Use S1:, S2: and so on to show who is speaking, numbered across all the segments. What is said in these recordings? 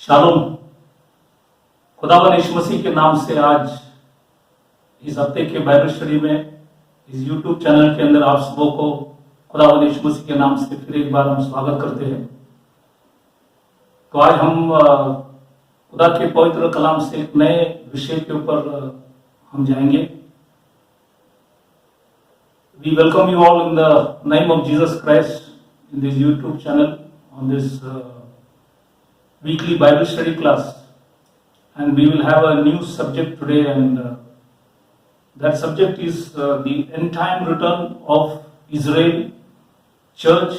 S1: Shalom. खुदावन यीशु मसीह के नाम से आज इस हफ्ते के बाइबल स्टडी में इस YouTube चैनल के अंदर आप सबों को खुदावन यीशु मसीह के नाम से फिर एक बार हम स्वागत करते हैं। तो आज हम खुदा के पवित्र कलाम से एक नए विषय के ऊपर हम जाएंगे। We welcome you all in the name of Jesus Christ in this YouTube channel on this weekly Bible study class, and we will have a new subject today, and that subject is the end time return of Israel church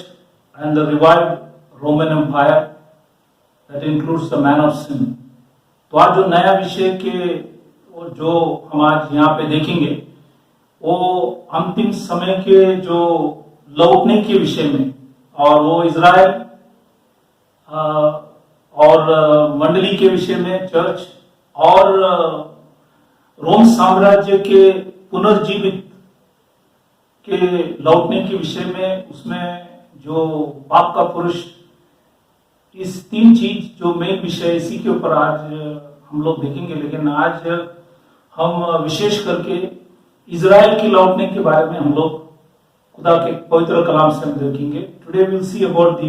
S1: and the revived Roman Empire, that includes the man of sin. तो आज जो नया विषय के जो हम आज यहाँ पे देखेंगे वो अंतिम समय के जो लौटने के विषय में, और वो इजराइल और मंडली के विषय में, चर्च और रोम साम्राज्य के पुनर्जीवित के लौटने के विषय में, उसमें जो पाप का पुरुष, इस तीन चीज जो मेन विषय, इसी के ऊपर आज हम लोग देखेंगे। लेकिन आज हम विशेष करके इजराइल के लौटने के बारे में हम लोग खुदा के पवित्र कलाम से हम देखेंगे। Today we will see about the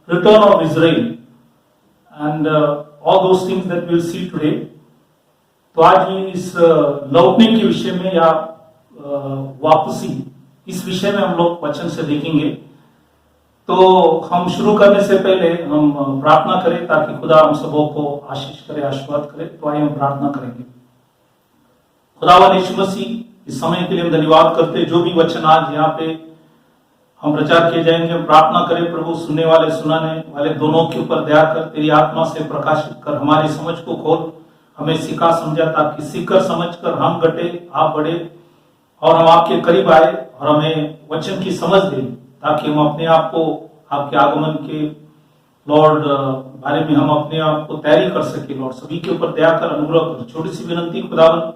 S1: return of Israel and all those things that we will see today. तो आज इस लौटने के विषय में या वापसी, इस विषय में हम लोग वचन से देखेंगे। तो हम शुरू करने से पहले हम प्रार्थना करें ताकि खुदा हम सबों को आशीष करे, आशीर्वाद करे। तो आइए हम प्रार्थना करेंगे। खुदावन यीशु मसीह, इस समय के लिए हम धन्यवाद करते, जो भी वचन आज यहाँ पे हम प्रचार किए जाएंगे, हम प्रार्थना करें प्रभु, सुनने वाले सुनाने वाले दोनों के ऊपर दया कर, तेरी आत्मा से प्रकाशित कर, हमारी समझ को खोल, हमें सिखा समझा, ताकि सीखकर समझकर हम घटे आप बढ़े और हम आपके करीब आए और हमें वचन की समझ दे, ताकि हम अपने आप को आपके आगमन के लॉर्ड बारे में हम अपने आप को तैयारी कर सके। लॉर्ड, सभी के ऊपर दया कर, अनुग्रह कर। छोटी सी विनंती खुदावन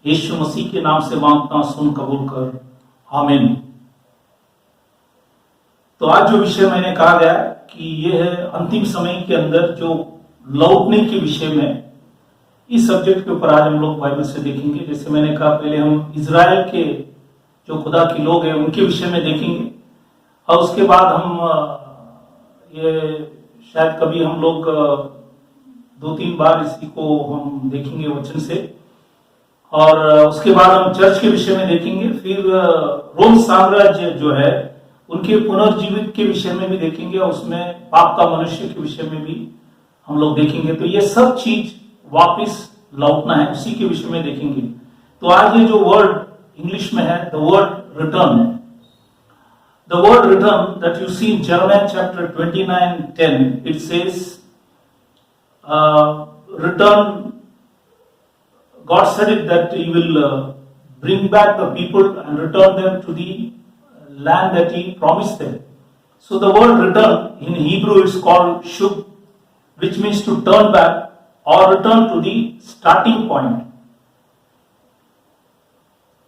S1: यीशु मसीह के नाम से मांगता, सुन कबूल कर, आमीन। तो आज जो विषय मैंने कहा गया कि ये है अंतिम समय के अंदर जो लौटने के विषय में, इस सब्जेक्ट के ऊपर आज हम लोग बाइबल से देखेंगे। जैसे मैंने कहा, पहले हम इजराइल के जो खुदा के लोग हैं उनके विषय में देखेंगे, और उसके बाद हम ये शायद कभी हम लोग 2-3 बार इसी को हम देखेंगे वचन से, और उसके बाद हम चर्च के विषय में देखेंगे। फिर रोम साम्राज्य जो है उनके पुनर्जीवित के विषय में भी देखेंगे, और उसमें पाप का मनुष्य के विषय में भी हम लोग देखेंगे। तो ये सब चीज वापस लौटना है, उसी के विषय में देखेंगे। तो आज ये जो वर्ड इंग्लिश में है, the word return, the word return that you see in German chapter 29:10, it says return, God said it that He will bring back the people and return them to the land that He promised them. So the word return in Hebrew is called shub, which means to turn back or return to the starting point.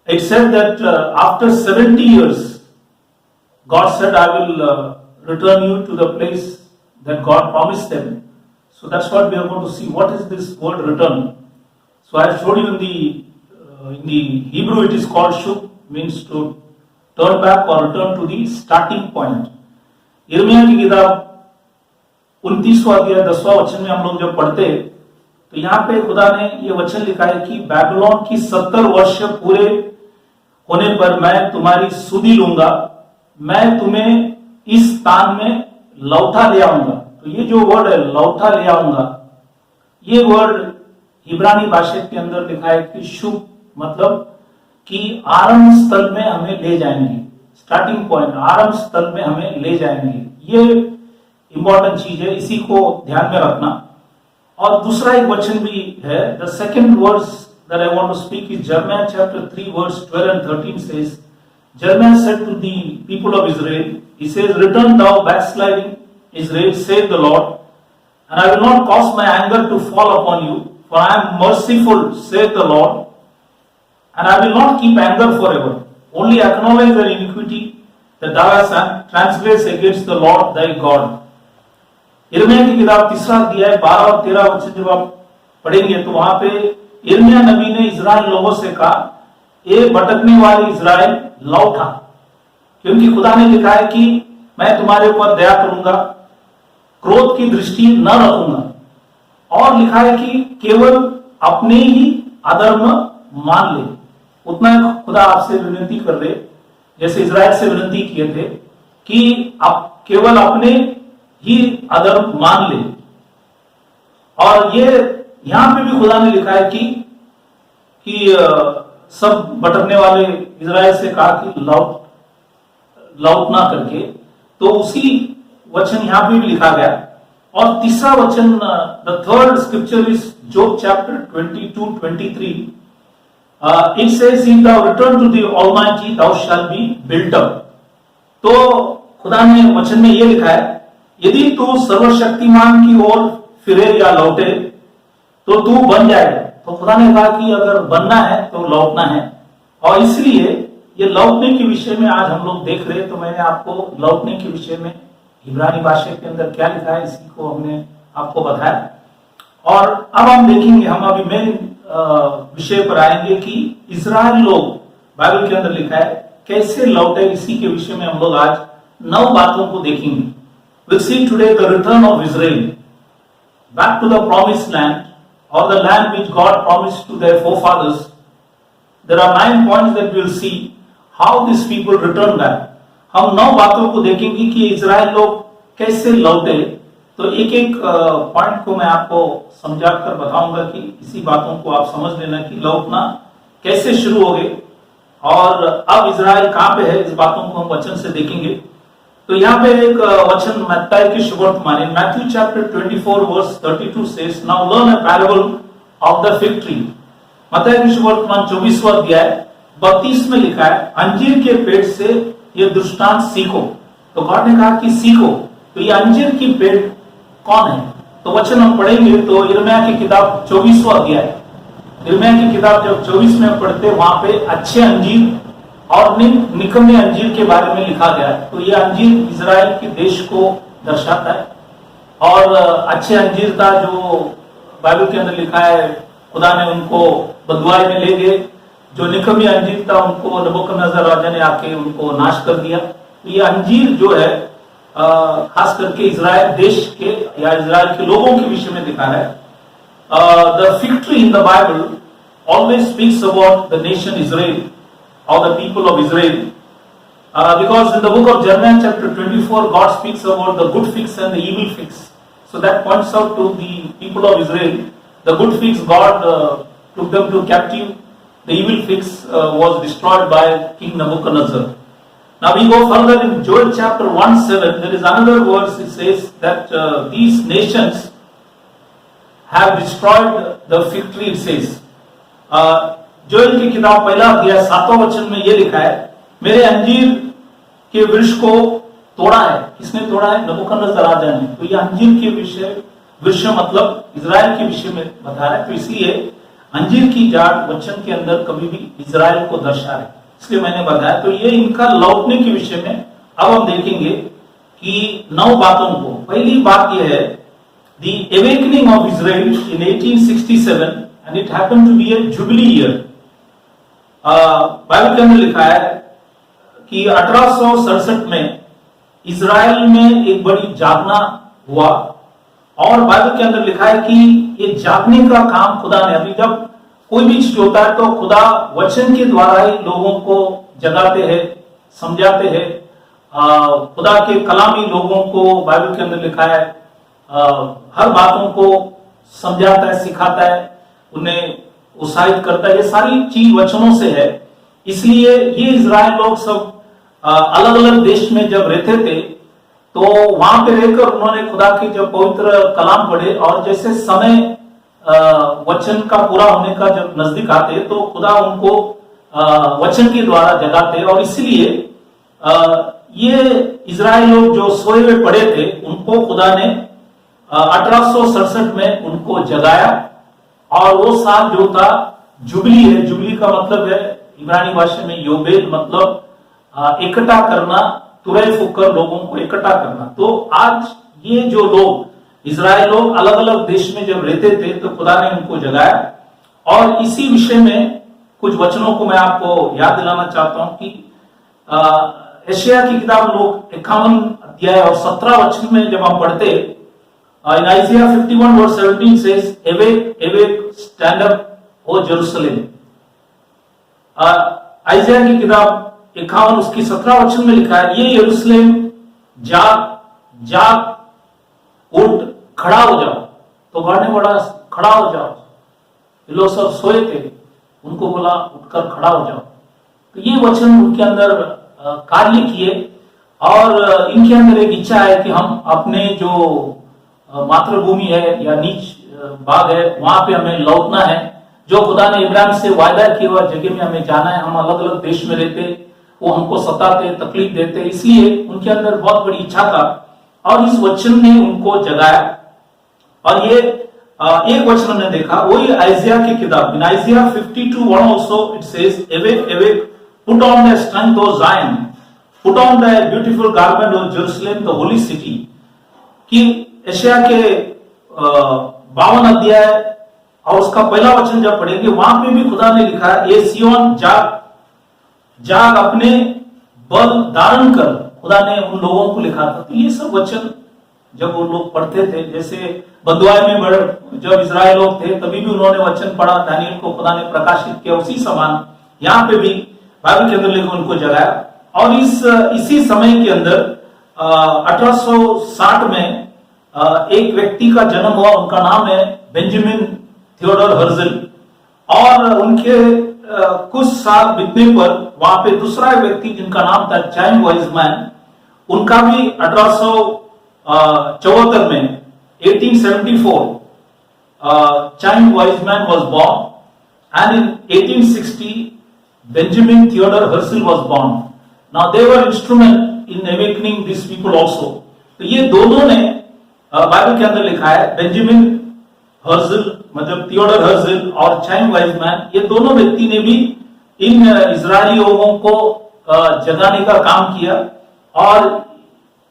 S1: It said that after 70 years, God said, I will return you to the place that God promised them. So that's what we are going to see. What is this word return? So I showed you in the Hebrew it is called shub, means to turn back or return to the starting point. यिर्मयाह की किताब 29वां अध्याय 10वां वचन में हम लोग जब पढ़ते, तो यहाँ पे खुदा ने ये वचन लिखा है कि बैबीलोन की 70 वर्ष पूरे होने पर मैं तुम्हारी सुधि लूंगा, मैं तुम्हें इस स्थान में लौटा ले आऊंगा। तो ये जो वर्ड है लौटा ले आऊंगा, ये वर्ड इब्रानी भाषा के अंदर लिखा है कि शुभ, मतलब कि आरंभ स्थल में हमें ले जाएंगे, स्टार्टिंग पॉइंट, आरंभ स्थल में हमें ले जाएंगे। ये इंपॉर्टेंट चीज है, इसी को ध्यान में रखना। और दूसरा एक वचन भी है, the second verse that I want to speak is Jeremiah chapter 3 verse 12 and 13 says, Jeremiah said to the people of Israel, he says, return thou backsliding Israel, saith the Lord, and I will not cause my anger to fall upon you, for I am merciful, saith the Lord, and I will not keep anger forever. Only acknowledge their iniquity, that thou hast transgressed against the Lord thy God. यिर्मयाह की किताब 3 अध्याय 12 और 13 वचन जब आप पढ़ेंगे तो वहां पे यिर्मयाह नबी ने इजराइल लोगों से कहा, ये भटकने वाले इजराइल लौटा, क्योंकि खुदा ने लिखा है कि मैं तुम्हारे ऊपर दया करूंगा, क्रोध की दृष्टि न रखूंगा, और लिखा है कि केवल अपने ही अधर्म मान ले। उतना खुदा आपसे विनती कर रहे, जैसे इजराइल से विनती किए थे कि आप केवल अपने ही अधर्म मान ले। और ये यहां पे भी खुदा ने लिखा है कि सब भटकने वाले इजराइल से कहा कि लौट ना करके, तो उसी वचन यहां पे भी लिखा गया। और तीसरा वचन, the third scripture is job chapter 22-23, it says, if thou return to the Almighty thou shalt be built up। तो खुदा ने वचन में ये लिखा है, यदि तू सर्वशक्तिमान की ओर फिरे या लौटे तो तू बन जाएगा। तो खुदा ने कहा कि अगर बनना है तो लौटना है, और इसलिए ये लौटने के विषय में आज हम लोग देख रहे हैं। तो मैंने आपको लौटने के विषय में इब्रानी भाषा के अंदर क्या लिखा है इसी को हमने आपको बताया। और अब हम देखेंगे, हम अभी मेन विषय पर आएंगे कि इजराइल लोग, बाइबल के अंदर लिखा है कैसे लौटे, इसी के विषय में हम लोग आज 9 बातों को देखेंगे। We'll see today the return of Israel back to the promised land, or the land which God promised to their forefathers. There are 9 points that we'll see how these people return back. हम 9 बातों को देखेंगे कि Israel लोग कैसे लौटे। तो एक एक पॉइंट को मैं आपको समझा कर बताऊंगा कि इसी बातों को आप समझ लेना कि लौटना कैसे शुरू हो गए और अब इजराइल कहां पे है, इस बातों को हम वचन से देखेंगे। तो यहाँ पे एक वचन मत्ती की सुवर्तमान, Matthew chapter 24 verse 32 says, now learn a parable of the fig tree. मत्ती की सुवर्तमान 24वां अध्याय 32 में लिखा है, अंजीर के पेड़ से ये दृष्टांत सीखो। तो गॉड ने कहा कि सीखो। तो ये अंजीर की पेड़ कौन है? तो वचन हम पढ़ेंगे तो यिर्मयाह की किताब 24वां अध्याय, यिर्मयाह की किताब जब 24 में पढ़ते वहां पे अच्छे अंजीर और निकम्मे अंजीर के बारे में लिखा गया है। तो ये अंजीर इजराइल के देश को दर्शाता है, और अच्छे अंजीर था जो बाइबल के अंदर लिखा है खुदा ने उनको बदुआई में ले गए, जो निकम्मे अंजीर था उनको नबूकदनेस्सर राजा ने आके उनको नाश कर दिया। तो ये अंजीर जो है खास करके इजराइल देश के या इजराइल के लोगों के विषय में दिखा रहा है। The fig tree in the Bible always speaks about the nation Israel or the people of Israel, because in the book of Jeremiah chapter 24 God speaks about the good figs and the evil figs. So that points out to the people of Israel. The good figs God took them to captive, the evil figs was destroyed by King Nebuchadnezzar. Now we go further in Joel chapter 1:7, there is another verse, it says that these nations have destroyed the fig tree, it says. Joel की किताब 1 अध्याय 7वां वचन में यह लिखा है, मेरे अंजीर के वृक्ष को तोड़ा है। किसने तोड़ा है? नबूकदनेस्सर राजा ने। तो यह अंजीर के विषय, वृक्ष मतलब इजराइल के विषय में बता रहा है। तो इसलिए अंजीर की जाड़ वचन के अंदर कभी भी इजराइल को दर्शा है, इसलिए मैंने बताया। तो ये इनका लौटने के विषय में अब हम देखेंगे कि 9 बातों को। पहली बात यह है, the awakening of Israel in 1867 and it happened to be a jubilee year. Bible के अंदर लिखा है कि 1867 में इजराइल में एक बड़ी जागना हुआ, और बाइबल के अंदर लिखा है कि ये जागने का काम खुदा ने, अभी जब कोई भी चीज होता है तो खुदा वचन के द्वारा ही लोगों को जगाते हैं, समझाते हैं। खुदा के कलामी लोगों को बाइबल के अंदर लिखा है हर बातों को समझाता है, सिखाता है, उन्हें उत्साहित करता है। ये सारी चीज वचनों से है। इसलिए ये इजराइल लोग सब अलग अलग देश में जब रहते थे तो वहां पे रहकर उन्होंने खुदा के जब पवित्र कलाम पढ़े, और जैसे समय वचन का पूरा होने का जब नजदीक आते तो खुदा उनको वचन के द्वारा जगाते। और इसलिए ये इजराइल लोग जो सोए हुए पड़े थे उनको खुदा ने 1867 में उनको जगाया, और वो साल जो था जुबली है। जुबली का मतलब है इब्रानी भाषा में योबेल, मतलब इकट्ठा करना, तुरई फूक कर लोगों को इकट्ठा करना। तो आज ये जो लोग इजराइल लोग अलग अलग देश में जब रहते थे तो खुदा ने उनको जगाया। और इसी विषय में कुछ वचनों को मैं आपको याद दिलाना चाहता हूं कि यशायाह की किताब लोग 51 अध्याय और 17 वचन में जब हम पढ़ते, in Isaiah 51 verse 17 says, awake awake stand up O Jerusalem. Isaiah की किताब 51 उसकी 17 वचन में लिखा है, ये यरूशलेम जाग जाग उठ खड़ा हो जाओ। तो गॉड ने बोला खड़ा हो जाओ। ये लोग सब सोए थे, उनको बोला उठकर खड़ा हो जाओ। तो ये वचन उनके अंदर कार्य किए और इनके अंदर एक इच्छा है कि हम अपने जो मातृभूमि है या नीच भाग है वहां पे हमें लौटना है। जो खुदा ने इब्राहिम से वायदा किया हुआ जगह में हमें जाना है। हम अलग अलग देश में रहते, वो हमको सताते तकलीफ देते, इसलिए उनके अंदर बहुत बड़ी इच्छा था और इस वचन ने उनको जगाया। और ये एक वचन हमने देखा, वही आइजिया की किताब इन आइजिया 52:1 also it says, awake awake put on the strength of Zion, put on the beautiful garment of Jerusalem the holy city। कि यशायाह के 52 अध्याय और उसका पहला वचन जब पढ़ेंगे वहां पे भी खुदा ने लिखा है, ये सियोन जाग जाग अपने बल धारण कर। खुदा ने उन लोगों को लिखा था। तो ये सब वचन जब वो लोग पढ़ते थे, जैसे बंधुआई में जब इजराइल लोग थे तभी भी उन्होंने वचन पढ़ा, दानियल को खुदा ने प्रकाशित किया, उसी समान यहाँ पे भी बाइबल के अंदर लेकर उनको जगाया। और इसी समय के अंदर 1860 में एक व्यक्ति का जन्म हुआ, उनका नाम है बेंजामिन थियोडोर हर्जल। और उनके कुछ साल बीतने पर वहां पे दूसरा व्यक्ति जिनका नाम था चाइम वाइजमैन, उनका भी 1874 में 1874 Chaim Weizmann was born and in 1860 Benjamin Theodore Herzl was born. Now they were instrument in awakening these people also. तो ये दोनों ने बाइबल के अंदर लिखा है, बेंजामिन हर्जल मतलब थियोडोर हर्जल और चाइम वाइजमैन, ये दोनों व्यक्ति ने भी इन इजरायली लोगों को जगाने का काम किया। और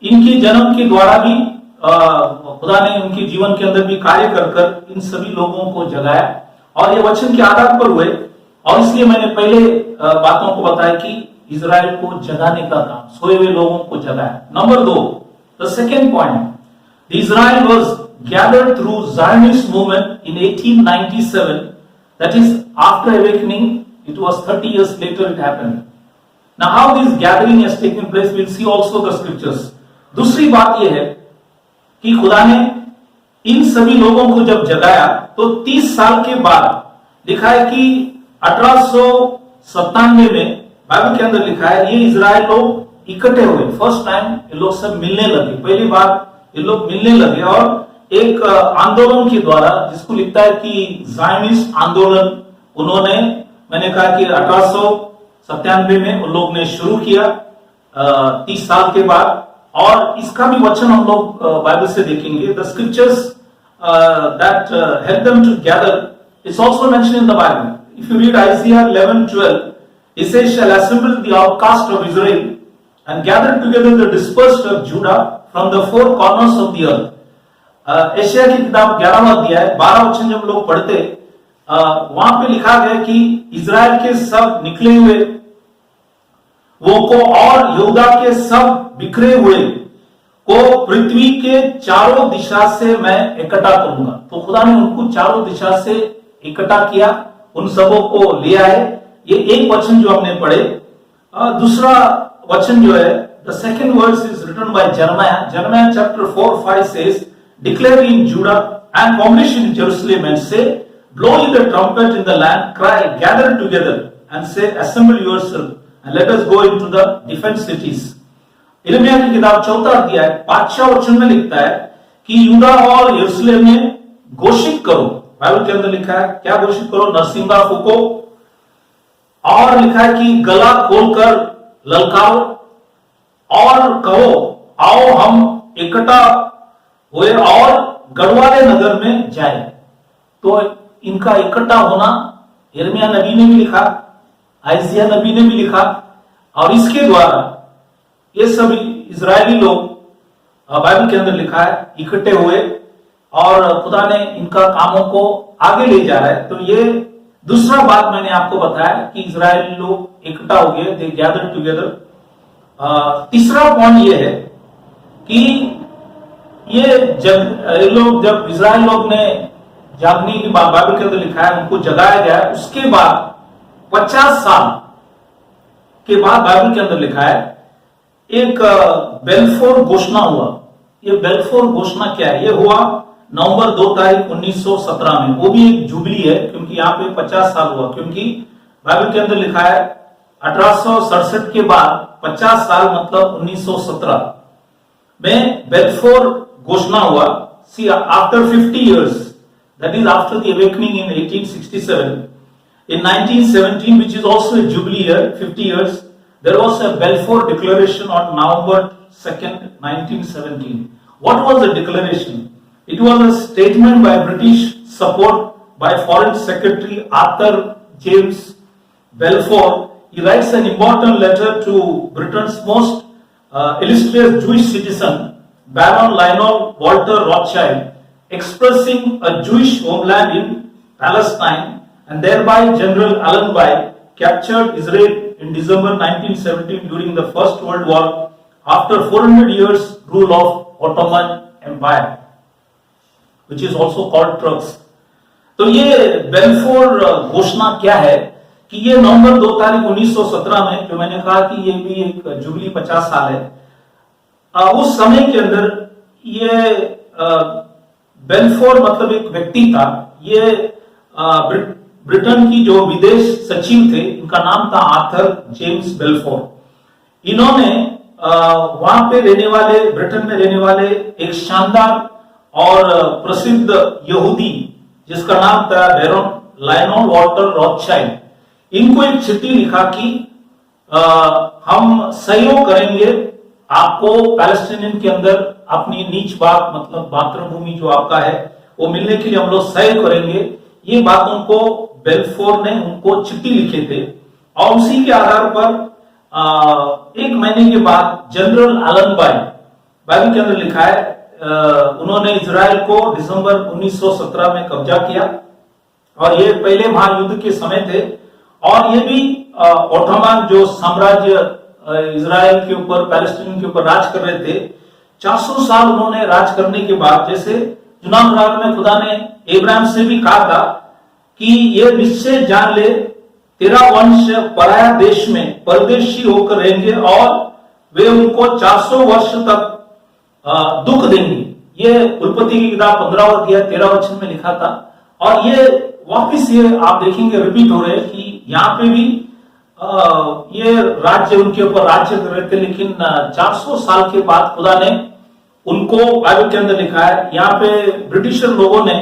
S1: इनके जन्म के द्वारा भी खुदा ने उनके जीवन के अंदर भी कार्य कर कर इन सभी लोगों को जगाया और ये वचन के आधार पर हुए। और इसलिए मैंने पहले बातों को बताया कि इजराइल को जगाने का काम, सोए हुए लोगों को जगाया। Number 2, the second point, Israel was gathered through Zionist movement in 1897, that is after awakening, it was 30 years later it happened. Now how this gathering has taken place, we'll see also the scriptures. दूसरी बात यह है कि खुदा ने इन सभी लोगों को जब जगाया तो 30 साल के बाद लिखा है कि 1897 में बाइबल के अंदर लिखा है, ये इजराइल लोग इकट्ठे हुए। फर्स्ट टाइम ये लोग सब मिलने लगे, पहली बार ये लोग मिलने लगे और एक आंदोलन के द्वारा, जिसको लिखता है कि ज़ायनिस्ट आंदोलन, उन्होंने, मैंने कहा कि 1897 में उन लोग ने शुरू किया 30 साल के बाद। और इसका भी वचन हम लोग बाइबल से देखेंगे। The scriptures that help them to gather is also mentioned in the Bible. If you read Isaiah 11:12, it says, shall assemble the outcast of Israel and gather together the dispersed of Judah from the four corners of the earth। यशायाह की किताब 11वां अध्याय 12 वचन जब लोग पढ़ते, वहां पे लिखा गया कि इजराइल के सब निकले हुए वो को और यहूदा के सब बिखरे हुए को पृथ्वी के चारों दिशा से मैं इकट्ठा करूंगा। तो खुदा ने उनको चारों दिशा से इकट्ठा किया, उन सबों को ले आए। ये एक वचन जो हमने पढ़े। दूसरा वचन जो है, the second verse is written by Jeremiah chapter 4:5 says, declare in Judah and publish in Jerusalem and say, blow in the trumpet in the land, cry, gather together and say, assemble yourself and let us go into the defense cities। यिर्मयाह की किताब 4 अध्याय 5 वचन में लिखता है कि यूदा और यरूशलेम में घोषित करो। बाइबल के अंदर लिखा है क्या घोषित करो? नरसिंगा फूको। और लिखा है कि गला खोलकर ललकारो और कहो, आओ हम इकट्ठा हुए और गढ़वाले नगर में जाए। तो इनका इकट्ठा होना यिर्मयाह नबी ने भी लिखा, आइजिया नबी ने भी लिखा और इसके द्वारा ये सभी इजरायली लोग बाइबल के अंदर लिखा है इकट्ठे हुए और खुदा ने इनका कामों को आगे ले जा रहा है। तो ये दूसरा बात मैंने आपको बताया कि इजराइल लोग इकट्ठा हो गए, दे गैदर्ड टुगेदर। तीसरा पॉइंट ये है कि ये लोग जब इजराइल लोग ने जागने की बात बाइबल के अंदर लिखा है, उनको जगाया गया, उसके बाद 50 साल के बाद बाइबल के अंदर लिखा है एक बेल्फोर घोषणा हुआ। ये बेल्फोर घोषणा क्या है? ये हुआ नवंबर 2 तारीख 1917 में। वो भी एक जुबली है क्योंकि यहाँ पे 50 साल हुआ, क्योंकि बाइबल के अंदर लिखा है 1867 के बाद 50 साल मतलब 1917 में बेल्फोर घोषणा हुआ। सी after 50 years, that is after the awakening in 1867, in 1917, which is also a jubilee year, 50 years, there was a Balfour Declaration on November 2nd, 1917. What was the declaration? It was a statement by British support by Foreign Secretary Arthur James Balfour. He writes an important letter to Britain's most illustrious Jewish citizen, Baron Lionel Walter Rothschild, expressing a Jewish homeland in Palestine, and thereby General Allenby captured Israel in December 1917 during the First World War after 400 years rule of Ottoman Empire, which is also called Turks. तो ये Balfour घोषणा क्या है कि ये नवंबर 2 तारीख 1917 में, जो मैंने कहा कि ये भी एक जुबली 50 साल है, उस समय के अंदर ये बेल्फोर मतलब एक व्यक्ति था। ये ब्रिटेन की जो विदेश सचिव थे, इनका नाम था आर्थर जेम्स बेल्फोर। इन्होंने वहां पे रहने वाले, ब्रिटेन में रहने वाले एक शानदार और प्रसिद्ध यहूदी जिसका नाम था बैरन लायनोल वॉल्टर रॉथशाइल्ड, इनको एक चिट्ठी लिखा कि हम सहयोग करेंगे आपको पैलेस्टीनियन के अंदर अपनी नीच बात मतलब मातृभूमि जो आपका है वो मिलने के लिए हम लोग सहयोग करेंगे। ये बातों को बेल्फोर ने उनको चिट्ठी लिखे थे और उसी के आधार पर एक महीने के बाद जनरल आलनबाई, बाइबल के अंदर लिखा है, उन्होंने इजराइल को दिसंबर 1917 में कब्जा किया। और ये पहले महायुद्ध के समय थे और ये भी ओटोमन जो साम्राज्य इजराइल के ऊपर, पैलेस्टीन के ऊपर राज कर रहे थे। 400 साल उन्होंने राज करने के बाद, जैसे चुनाव राग में खुदा ने इब्राहिम से भी कहा था कि ये निश्चय जान ले तेरा वंश पराया देश में परदेशी होकर रहेंगे और वे उनको 400 वर्ष तक दुख देंगे। ये उत्पत्ति की किताब 15 अध्याय 13 वचन में लिखा था। और ये वापिस ये आप देखेंगे रिपीट हो रहे हैं कि यहाँ पे भी ये राज्य उनके ऊपर राज्य कर रहे थे, लेकिन 400 साल के बाद खुदा ने उनको, बाइबल के अंदर लिखा है, यहाँ पे ब्रिटिशर लोगों ने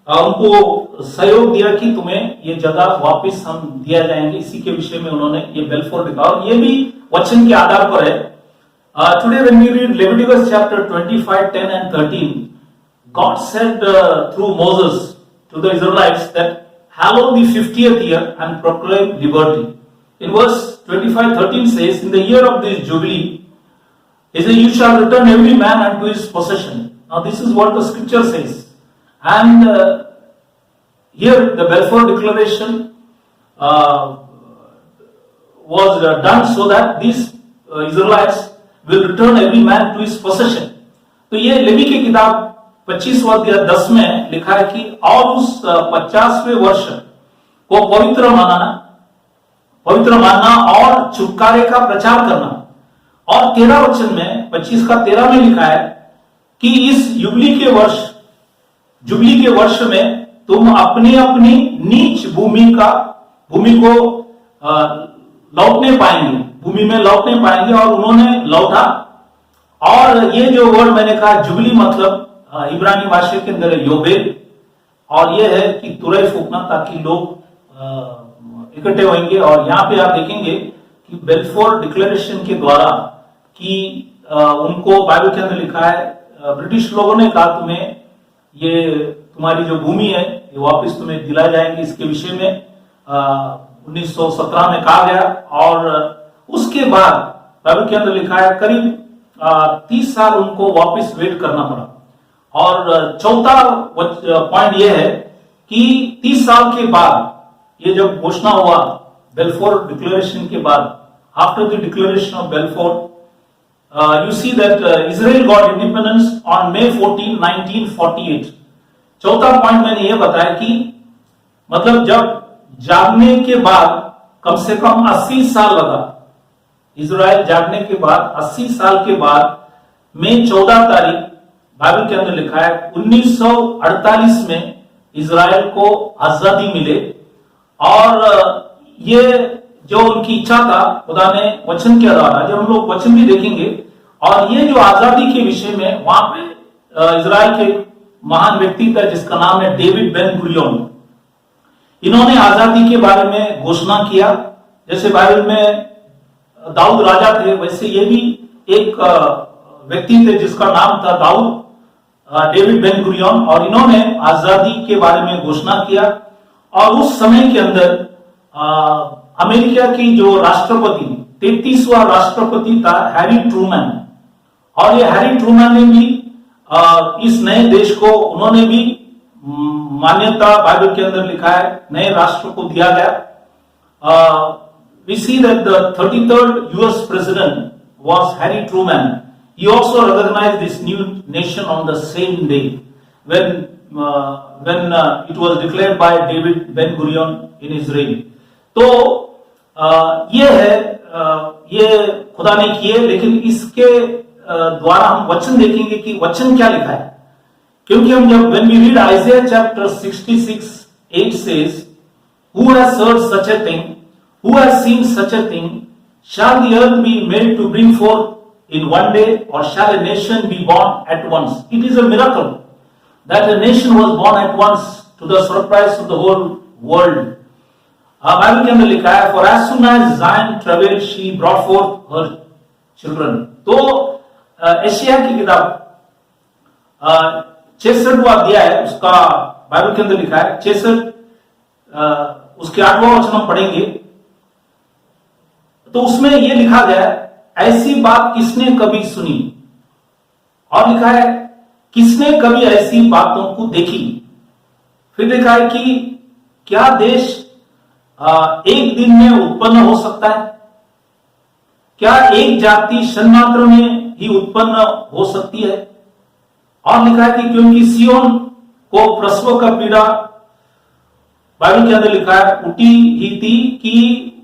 S1: उनको सहयोग दिया कि तुम्हें ये जगह वापस हम दिया जाएंगे। इसी के विषय में उन्होंने ये बेल्फोर लिखा और ये भी वचन के आधार पर है। Today when we read Leviticus chapter 25, 10 and 13, God said through Moses to the Israelites that hallow the 50th year and proclaim liberty. In verse 25:13 says, in the year of this jubilee, he says, you shall return every man unto his possession. Now this is what the scripture says. And here the Balfour Declaration was done so that these Israelites will return every man to his possession. तो ये levy की किताब 25वां अध्याय 10 में लिखा है कि और उस 50वें वर्ष को पवित्र मानना और छुटकारे का प्रचार करना। और 13 वचन में 25 का 13 में लिखा है कि इस जुबली के वर्ष में तुम अपनी अपनी नीच भूमि को लौटने पाएंगे, भूमि में लौटने पाएंगे। और उन्होंने लौटा। और ये जो वर्ड मैंने कहा जुबली मतलब इब्रानी भाषा के अंदर है योबेल, और ये है कि तुरई फूकना ताकि लोग इकट्ठे होंगे। और यहाँ पे आप देखेंगे कि बेल्फोर डिक्लेरेशन के द्वारा कि उनको बाइबल के अंदर लिखा है, ब्रिटिश लोगों ने कहा तुम्हें ये तुम्हारी जो भूमि है ये वापस तुम्हें दिला जाएंगे। इसके विषय में 1917 में कहा गया। और उसके बाद बाइबल के अंदर लिखा है करीब 30 साल उनको वापस वेट करना पड़ा। और चौथा पॉइंट यह है कि 30 साल के बाद ये जब घोषणा हुआ बेल्फोर डिक्लेरेशन के बाद, after the declaration of Balfour, you see that Israel got independence on May 14, 1948. चौथा पॉइंट मैंने ये बताया कि मतलब जब जागने के बाद कम से कम 80 साल लगा, इजराइल जागने के बाद 80 साल के बाद मई 14 तारीख बाइबल के अंदर लिखा है 1948 में इजराइल को आजादी मिले। और ये जो उनकी इच्छा था खुदा ने वचन के द्वारा, जब हम लोग वचन भी देखेंगे, और ये जो आजादी के विषय में वहां पे इजराइल के महान व्यक्ति था जिसका नाम है डेविड बेन गुरियोन, इन्होंने आजादी के बारे में घोषणा किया। जैसे बाइबल में दाऊद राजा थे, वैसे ये भी एक व्यक्ति थे जिसका नाम था दाऊद, डेविड बेन गुरियोन, और इन्होंने आजादी के बारे में घोषणा किया। और उस समय के अंदर अमेरिका की जो राष्ट्रपति 33वां राष्ट्रपति था हैरी ट्रूमैन, और ये हैरी ट्रूमैन ने भी इस नए देश को उन्होंने भी मान्यता बाइबल के अंदर लिखा है, नए राष्ट्र को दिया गया। we see that the 33rd US president was Harry Truman. He also recognized this new nation on the same day when it was declared by David Ben Gurion in Israel. तो ये है, ये खुदा ने किए, लेकिन इसके द्वारा हम वचन देखेंगे कि वचन क्या लिखा है। क्योंकि हम जब when we read Isaiah chapter 66:8 says, who has heard such a thing, who has seen such a thing, shall the earth be made to bring forth in one day, or shall a nation be born at once? It is a miracle that a nation was born at once to the surprise of the whole world. Bible के अंदर लिखा है, for as soon as Zion travailed, she brought forth her children. तो Asia की किताब 66वां अध्याय है, उसका बाइबल के अंदर लिखा है 66, उसके 8वां वचन हम पढ़ेंगे। तो उसमें यह लिखा गया है, ऐसी बात किसने कभी सुनी, और लिखा है किसने कभी ऐसी बातों को देखी। फिर लिखा है कि क्या देश एक दिन में उत्पन्न हो सकता है, क्या एक जाति क्षण मात्र में ही उत्पन्न हो सकती है। और लिखा है कि क्योंकि सियोन को प्रसव का पीड़ा, बाइबल के अंदर लिखा है, उठी ही थी कि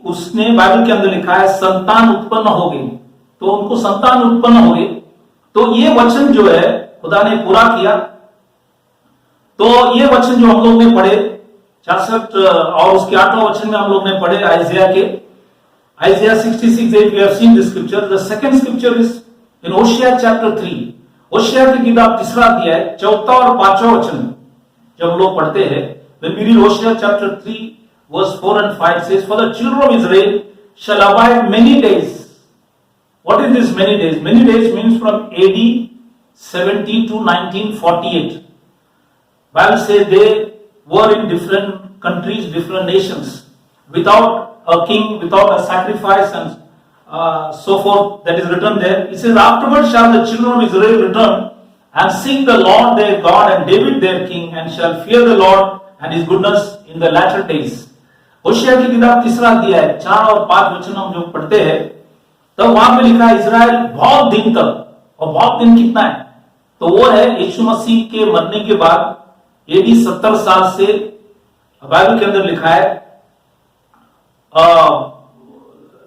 S1: उसने, बाइबल के अंदर लिखा है, संतान उत्पन्न हो गई, तो उनको संतान उत्पन्न हो गई। तो ये वचन जो है खुदा ने पूरा किया। तो ये वचन जो हम लोग ने पढ़े 66 और उसके 8वां वचन में हम लोग ने पढ़े आइजिया के, आइजिया 66:8 we have seen this scripture. The second scripture is in Hosea chapter 3. होशिया की किताब 3रा अध्याय 4था और 5वां वचन जब हम लोग पढ़ते हैं, when we read Hosea chapter 3 verse 4 and 5 says, for the children of Israel shall abide many days. What is this many days? Many days means from AD 70 to 1948. Bible says they were in different countries, different nations, without a king, without a sacrifice, and so forth. That is written there. It says, afterward shall the children of Israel return and seek the Lord their God and David their king, and shall fear the Lord and his goodness in the latter days. होशिया की किताब 3रा अध्याय 4 और 5 वचन हम जो पढ़ते हैं, तब वहां पे लिखा है इजराइल बहुत दिन तक, और बहुत दिन कितना है, तो वो है यीशु मसीह के मरने के बाद एडी 70 साल से, बाइबल के अंदर लिखा है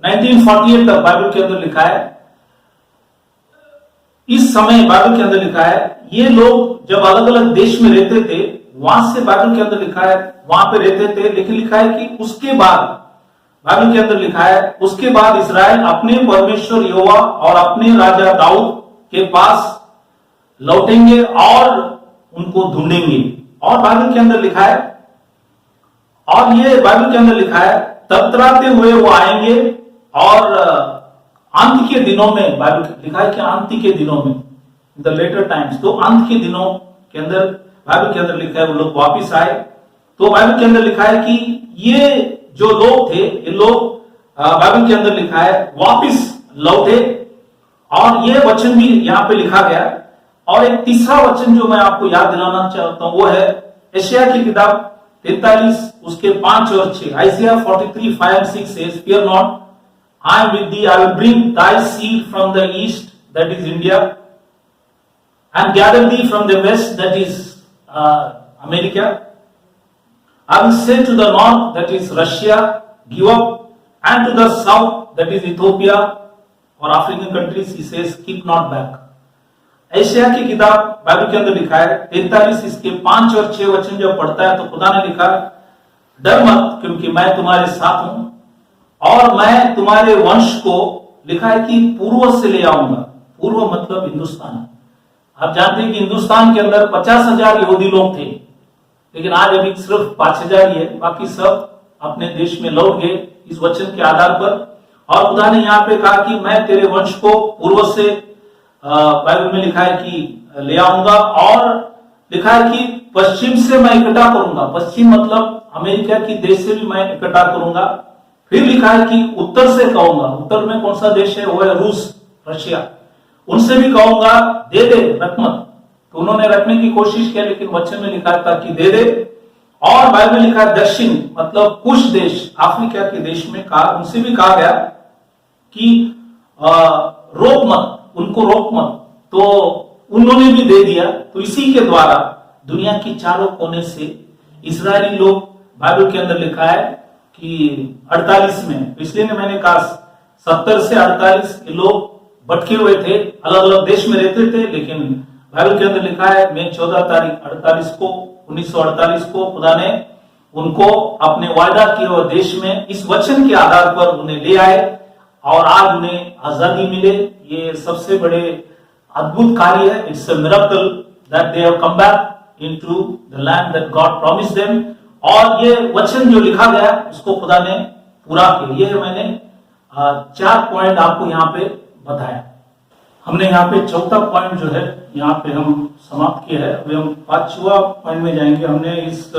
S1: 1948 तक, बाइबल के अंदर लिखा है। इस समय बाइबल के अंदर लिखा है ये लोग जब अलग अलग देश में रहते थे, वहां से बाइबल के अंदर लिखा है वहां पे रहते थे, लेकिन लिखा है कि उसके बाद, बाइबल के अंदर लिखा है उसके बाद इस्राएल अपने परमेश्वर यहोवा और अपने राजा दाऊद के पास लौटेंगे और उनको ढूंढेंगे। और बाइबल के अंदर लिखा है, और ये बाइबल के अंदर लिखा है ततराते हुए वो आएंगे, और अंत के दिनों में, बाइबल लिखा है कि अंत के दिनों में, द लेटर टाइम्स, तो अंत के दिनों के अंदर बाइबल के अंदर लिखा है वो लोग वापिस आए। तो बाइबल के अंदर लिखा है कि ये जो लोग थे, ये लोग बाइबल के अंदर लिखा है वापिस लौटे, और ये वचन भी यहां पे लिखा गया। और एक तीसरा वचन जो मैं आपको याद दिलाना चाहता हूं वो है यशायाह की किताब 43 उसके 5 और 6। आइजिया 43 5 and 6 says, "Fear not, I am with thee. I will bring thy seed from the east, that is India, and gather thee from the west, that is America. I will say to the north, that is Russia, give up, and to the south, that is Ethiopia or African countries, he says, keep not back." Asia की किताब Bible के अंदर लिखा है 43 इसके 5 और 6 वचन जब पढ़ता है तो खुदा ने लिखा, डर मत क्योंकि मैं तुम्हारे साथ हूं और मैं तुम्हारे वंश को, लिखा है कि पूर्व से ले आऊंगा। पूर्व मतलब हिंदुस्तान। आप जानते हैं कि हिंदुस्तान के अंदर 50,000 यहूदी लोग थे, लेकिन आज अभी सिर्फ 5,000 ही है, बाकी सब अपने देश में लौट गए इस वचन के आधार पर। और खुदा ने यहाँ पे कहा कि मैं तेरे वंश को पूर्व से, बाइबल में लिखा है कि ले आऊंगा, और लिखा है कि पश्चिम से मैं इकट्ठा करूंगा। पश्चिम मतलब अमेरिका की देश से भी मैं इकट्ठा करूंगा। फिर लिखा है कि उत्तर से कहूंगा। उत्तर में कौन सा देश है? वो है रूस, रशिया। उनसे भी कहूंगा दे दे, रख मत। तो उन्होंने रखने की कोशिश की, लेकिन वचन में लिखा था कि दे दे। और बाइबल में लिखा है दक्षिण मतलब कुछ देश, अफ्रीका के देश में कहा, उनसे भी कहा गया कि रोक मत, उनको रोक मत। तो उन्होंने भी दे दिया। तो इसी के द्वारा दुनिया की चारों कोने से इस्राएली लोग, बाइबल के अंदर लिखा है कि 48 में, इसलिए मैंने कहा 70 से 48 लोग भटके हुए थे, अलग अलग देश में रहते थे, लेकिन बाइबल के अंदर लिखा है मई 14 तारीख 1948 को खुदा ने उनको अपने वायदा किए हुए देश में इस वचन के आधार पर उन्हें ले आए और आज उन्हें आजादी मिले। ये सबसे बड़े अद्भुत कार्य है। It's a miracle that they have come back into the land that God promised them. और ये वचन जो लिखा गया उसको खुदा ने पूरा किया। ये मैंने 4 पॉइंट आपको यहाँ पे बताया। हमने यहाँ पे चौथा पॉइंट जो है यहाँ पे हम समाप्त किया है। अभी हम 5वां पॉइंट में जाएंगे। हमने इस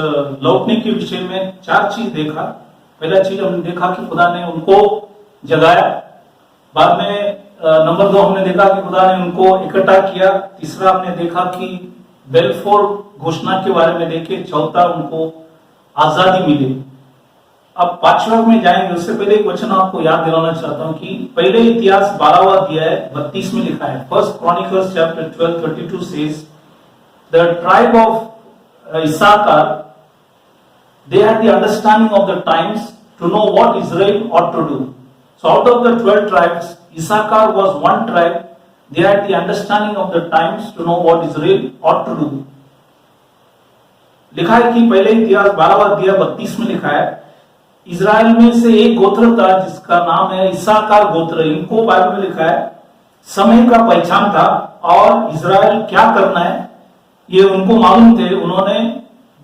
S1: लौटने के विषय में 4 चीज देखा। पहला चीज हमने देखा कि खुदा ने उनको जगाया। बाद में नंबर 2 हमने देखा कि खुदा ने उनको इकट्ठा किया। तीसरा हमने देखा कि बेलफोर घोषणा के बारे में देखे। चौथा उनको आजादी मिली। अब 5वां में जाएंगे, उससे पहले एक वचन आपको याद दिलाना चाहता हूं कि पहले इतिहास 12वां अध्याय 32 में लिखा है। First chronicles chapter 12:32 says, the tribe of इसाकार they had the understanding of the times to know what Israel ought to do. So out of the 12 tribes, Issachar was one tribe. They had the understanding of the times to know what Israel ought to do. लिखा है कि पहले इतिहास 12वां अध्याय 32 में लिखा है, Israel में से एक गोत्र था जिसका नाम है इस्साकार गोत्र। इनको बाइबल में लिखा है समय का पहचान था और इजराइल क्या करना है ये उनको मालूम थे। उन्होंने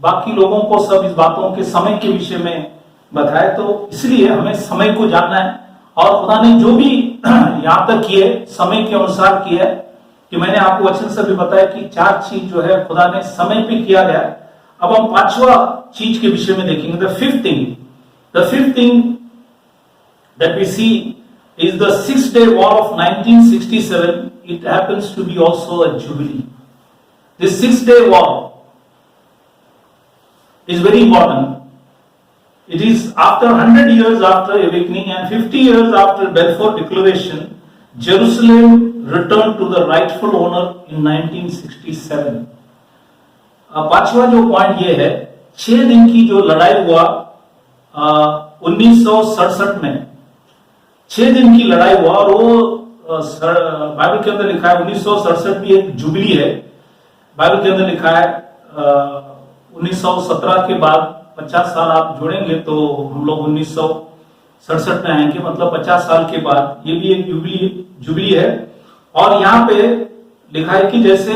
S1: बाकी लोगों को सब इस बातों के समय के विषय में बताया। तो इसलिए हमें समय को जानना है और खुदा ने जो भी यहां तक किए समय के अनुसार किया है। कि मैंने आपको वचन से भी बताया कि 4 चीज जो है खुदा ने समय पे किया गया। अब हम 5वां चीज के विषय में देखेंगे। The fifth thing that we see is the 6-day war of 1967. It happens to be also a jubilee. This 6-day war is very important. It is after 100 years after awakening and 50 years after Balfour Declaration, Jerusalem returned to the rightful owner in 1967. अब 5वां जो point ये है, 6 दिन की जो लड़ाई हुआ 1967 में, 6 दिन की लड़ाई हुआ। और वो बाइबल के अंदर लिखा है 1967 भी एक जुबली है। बाइबल के अंदर लिखा है 1917 के बाद 50 साल आप जोड़ेंगे तो हम लोग 1967 में आएंगे, मतलब 50 साल के बाद ये भी एक जुबली है। और यहाँ पे लिखा है कि जैसे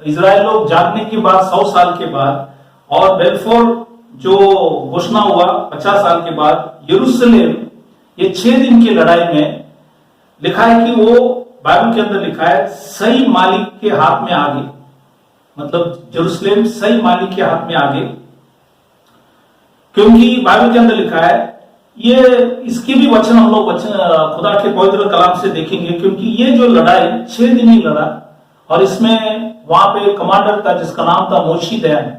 S1: इजराइल लोग जागने के बाद 100 साल के बाद, और बेलफोर जो घोषणा हुआ 50 साल के बाद, यरूशलेम ये 6 दिन की लड़ाई में लिखा है कि वो बाइबल के अंदर लिखा है सही मालिक के हाथ में आ गए। मतलब यरूशलेम सही मालिक के हाथ में आ गए, क्योंकि बाइबल के अंदर लिखा है ये, इसकी भी वचन हम लोग खुदा के पवित्र कलाम से देखेंगे। क्योंकि ये जो लड़ाई 6 दिन ही लड़ा और इसमें वहां पे कमांडर था जिसका नाम था मोशी दयान।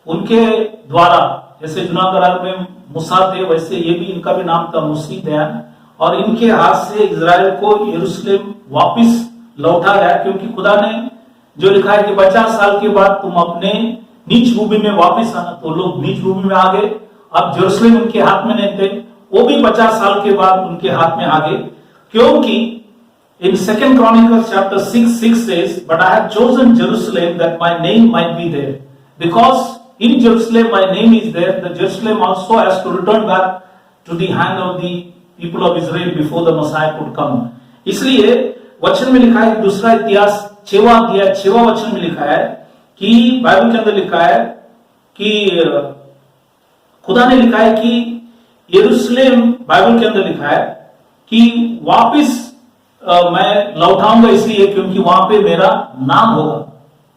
S1: उनके द्वारा, जैसे जुनागढ़ में मूसा थे वैसे ये भी, इनका भी नाम था मूसी दयान, और इनके हाथ से इजराइल को यरूशलेम वापस लौटा गया, क्योंकि खुदा ने जो लिखा है कि 50 साल के बाद तुम अपने नीच भूमि में वापस आना, तो लोग नीच भूमि में आ गए। अब यरूशलेम उनके हाथ में नहीं थे, वो भी 50 साल के बाद उनके हाथ में आ गए, क्योंकि in 2 Chronicles chapter 6 says, but I have chosen Jerusalem that my name might be there, because in Jerusalem my name is there. The Jerusalem also has to return back to the hand of the people of Israel before the Messiah could come. इसलिए वचन में लिखा है, दूसरा इतिहास 6वां अध्याय 6वां वचन में लिखा है कि बाइबल के अंदर लिखा है कि खुदा ने लिखा है कि यरूशलेम, बाइबल के अंदर लिखा है कि वापस मैं लौटाऊंगा, इसलिए क्योंकि वहां पे मेरा नाम होगा।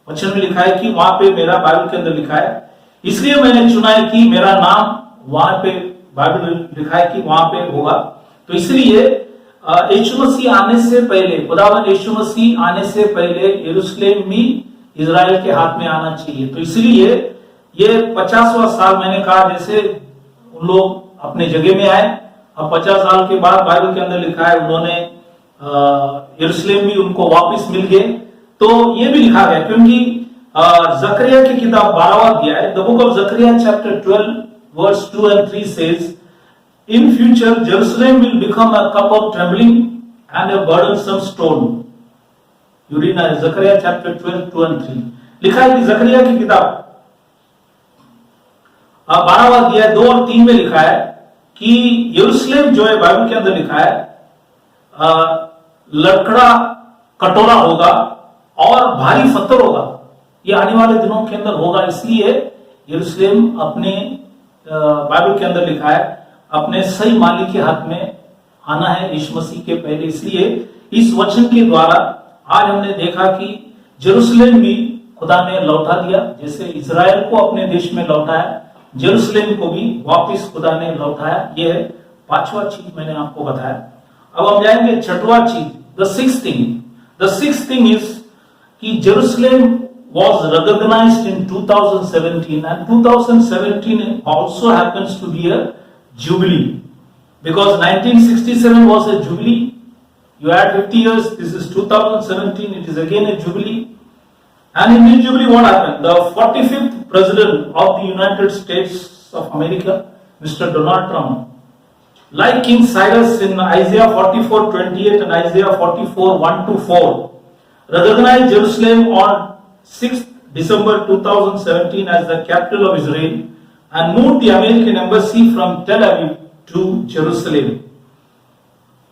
S1: वचन में लिखा है कि वहां पे मेरा, बाइबल के अंदर लिखा है, इसलिए मैंने चुना है कि मेरा नाम वहां पे, बाइबल लिखा है कि वहां पे होगा। तो इसलिए यीशु मसीह आने से पहले, खुदावन यीशु मसीह आने से पहले यरूशलेम भी इजराइल के हाथ में आना चाहिए। तो इसलिए ये 50वां साल, मैंने कहा जैसे उन लोग अपने जगह में आए, अब 50 साल के बाद बाइबल के अंदर लिखा है उन्होंने यरूशलेम भी उनको वापस मिल गए। तो ये भी लिखा गया, क्योंकि जकरिया की किताब 12वां अध्याय, the book of Zechariah chapter 12 verse 2 and 3 says, in future Jerusalem will become a cup of trembling and a burdensome stone. You read Zechariah chapter 12 2 and 3 लिखा है कि जकरिया की किताब 12वां अध्याय 2 और 3 में लिखा है कि यरूशलेम जो है, बाइबल के अंदर लिखा है लकड़ा कटोरा होगा और भारी पत्थर होगा। ये आने वाले दिनों के अंदर होगा, इसलिए यरूशलेम अपने, बाइबल के अंदर लिखा है, अपने सही मालिक के हाथ में आना है यीशु मसीह के पहले। इसलिए इस वचन के द्वारा आज हमने देखा कि यरूशलेम भी खुदा ने लौटा दिया, जैसे इजराइल को अपने देश में लौटाया, यरूशलेम को भी वापस खुदा ने लौटाया। यह है 5वां चीज मैंने आपको बताया। अब हम जाएंगे 6वां चीज, the sixth thing. The sixth thing is कि Jerusalem was recognized in 2017, and 2017 also happens to be a jubilee, because 1967 was a jubilee. You add 50 years, this is 2017, it is again a jubilee. And in this jubilee what happened? The 45th president of the United States of America, Mr. Donald Trump, like King Cyrus in Isaiah 44:28 and Isaiah 44:1-4, recognized Jerusalem on 6th December 2017 as the capital of Israel and moved the American embassy from Tel Aviv to Jerusalem.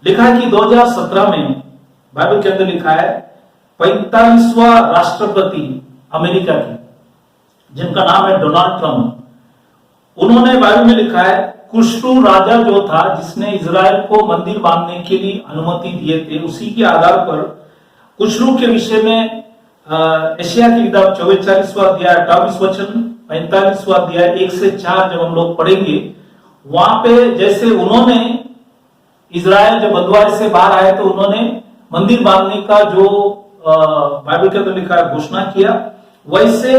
S1: लिखा है कि 2017 में, Bible के अंदर लिखा है, 45वां राष्ट्रपति America के, जिनका नाम है डोनाल्ड ट्रंप, उन्होंने बाइबल में लिखा है कुशरू राजा जो था, जिसने इजराइल को मंदिर बांधने के लिए अनुमति दिए थे, उसी के आधार पर कुशरू के विषय में एशिया की किताब 44वां अध्याय 28 वचन, 45वां अध्याय 1 से 4 जब हम लोग पढ़ेंगे, वहां पे जैसे उन्होंने इजराइल जब बंधुआई से बाहर आए तो उन्होंने मंदिर बांधने का जो बाइबल के अंदर लिखा है घोषणा किया, वैसे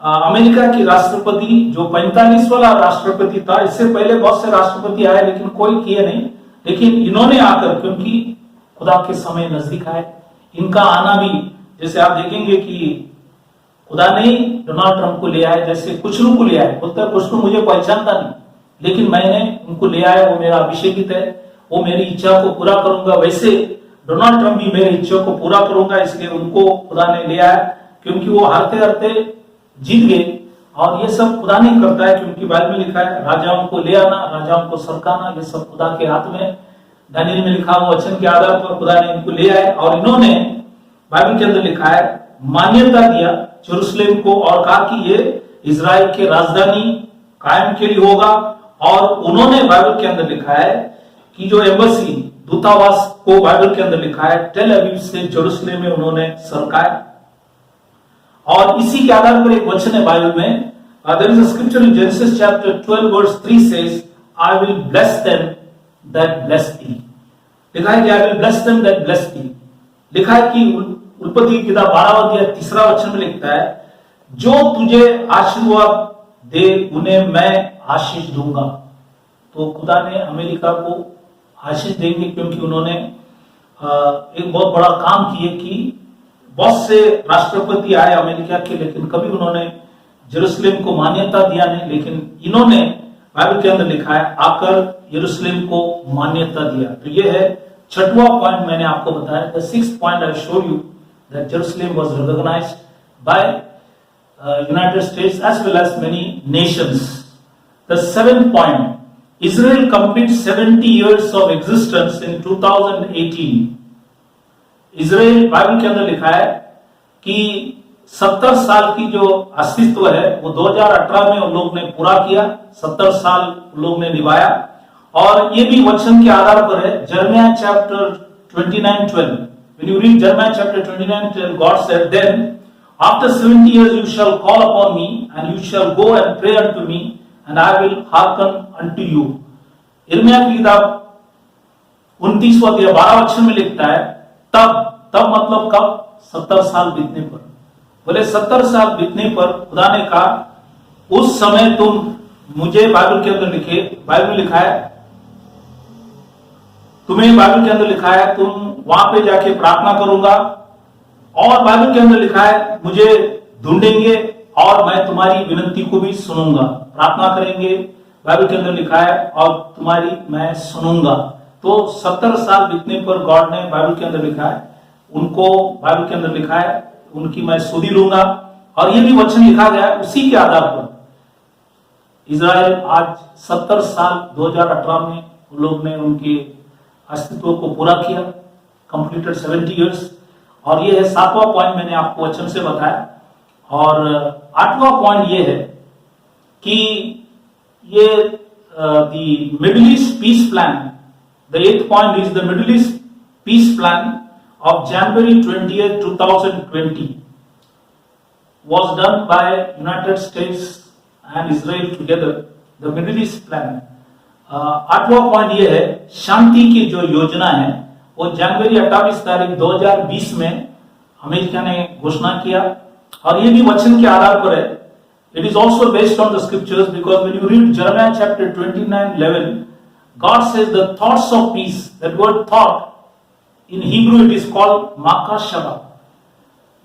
S1: अमेरिका की राष्ट्रपति जो 45वां राष्ट्रपति था, इससे पहले बहुत से राष्ट्रपति आए लेकिन कोई किए नहीं, लेकिन इन्होंने आकर, क्योंकि खुदा के समय नजदीक आए, इनका आना भी, जैसे आप देखेंगे कि खुदा ने डोनाल्ड ट्रंप को ले आए, जैसे कुशरू को ले आए, बोलता है कुशरू मुझे पहचानता नहीं लेकिन मैंने उनको ले आया, वो मेरा अभिषेकित है, वो मेरी इच्छा को पूरा करूंगा, वैसे डोनाल्ड ट्रंप भी मेरी इच्छा को पूरा करूंगा, इसलिए उनको खुदा ने ले आया, क्योंकि वो हारते हारते जीत गए। और ये सब खुदा नहीं करता है, क्योंकि बाइबल में लिखा है राजाओं को ले आना, राजाओं को सरकाना, ये सब खुदा के हाथ में। दानियल में लिखा हुआ वचन के आधार पर खुदा ने इनको ले आए और इन्होंने, बाइबल के अंदर लिखा है, मान्यता दिया जेरूशलेम को और कहा कि ये इजराइल के राजधानी कायम के लिए होगा। और उन्होंने, बाइबल के अंदर लिखा है कि जो एम्बेसी, दूतावास को, बाइबल के अंदर लिखा है टेल अवीव से जेरूशलेम में उन्होंने सरकाया। और इसी के आधार पर एक वचन है बाइबल में, there is a scripture in Genesis chapter 12 verse 3 says, I will bless them that bless thee. लिखा है कि I will bless them that bless thee। लिखा है कि उत्पत्ति की किताब 12वां अध्याय 3 वचन में लिखता है, जो तुझे आशीर्वाद दे उन्हें मैं आशीष दूंगा। तो खुदा ने अमेरिका को आशीष देंगे क्योंकि उन्होंने एक बहुत बड़ा काम किए कि बहुत से राष्ट्रपति आए अमेरिका के, लेकिन कभी उन्होंने यरूशलेम को मान्यता दिया नहीं। लेकिन इन्होंने बाइबल के अंदर लिखा है आकर यरूशलेम को मान्यता दिया। तो ये है 6वां पॉइंट मैंने आपको बताया। The 6th point I show you that Jerusalem was recognised by United States as well as many nations. The 7th point, Israel completes 70 years of existence in 2018. Israel Bible के अंदर लिखा है कि 70 साल की जो अस्तित्व है वो 2018 में उन लोग ने पूरा किया। 70 साल उन लोग ने निभाया और ये भी वचन के आधार पर है। जर्मिया chapter 29:12, when you read Jeremiah chapter 29:12, God said, then after 70 years you shall call upon me and you shall go and pray unto me and I will hearken unto you. यिर्मयाह की किताब 29वां अध्याय 12 वचन में लिखता है तब मतलब कब? 70 साल बीतने पर। बोले 70 साल बीतने पर खुदा ने कहा उस समय तुम मुझे, बाइबल के अंदर बाइबल में लिखा है, तुम्हें बाइबल के अंदर लिखा है तुम वहां पे जाके प्रार्थना करूंगा, और बाइबल के अंदर लिखा है मुझे ढूंढेंगे और मैं तुम्हारी विनती को भी सुनूंगा। प्रार्थना करेंगे, बाइबल के अंदर लिखा है, और तुम्हारी मैं सुनूंगा। तो 70 साल बीतने पर गॉड ने बाइबल के अंदर लिखा है उनको, बाइबल के अंदर लिखा है उनकी मैं सुधि लूंगा। और ये भी वचन लिखा गया है उसी के आधार पर। इजराइल आज 70 साल 2018 में उन लोग ने उनके अस्तित्व को पूरा किया, कंप्लीटेड 70 इयर्स। और ये है 7वां पॉइंट, मैंने आपको वचन से बताया। और 8वां पॉइंट ये है कि ये the Middle East peace plan, the 8th point is the Middle East peace plan of January 20th, 2020 was done by United States and Israel together, the Middle East plan. 8वां पॉइंट ये है, शांति की जो योजना है वो जनवरी 28 तारीख 2020 में अमेरिका ने घोषणा किया। और ये भी वचन के आधार पर है। It is also based on the scriptures because when you read Jeremiah chapter 29:11, God says the thoughts of peace. That word thought in Hebrew it is called makashava.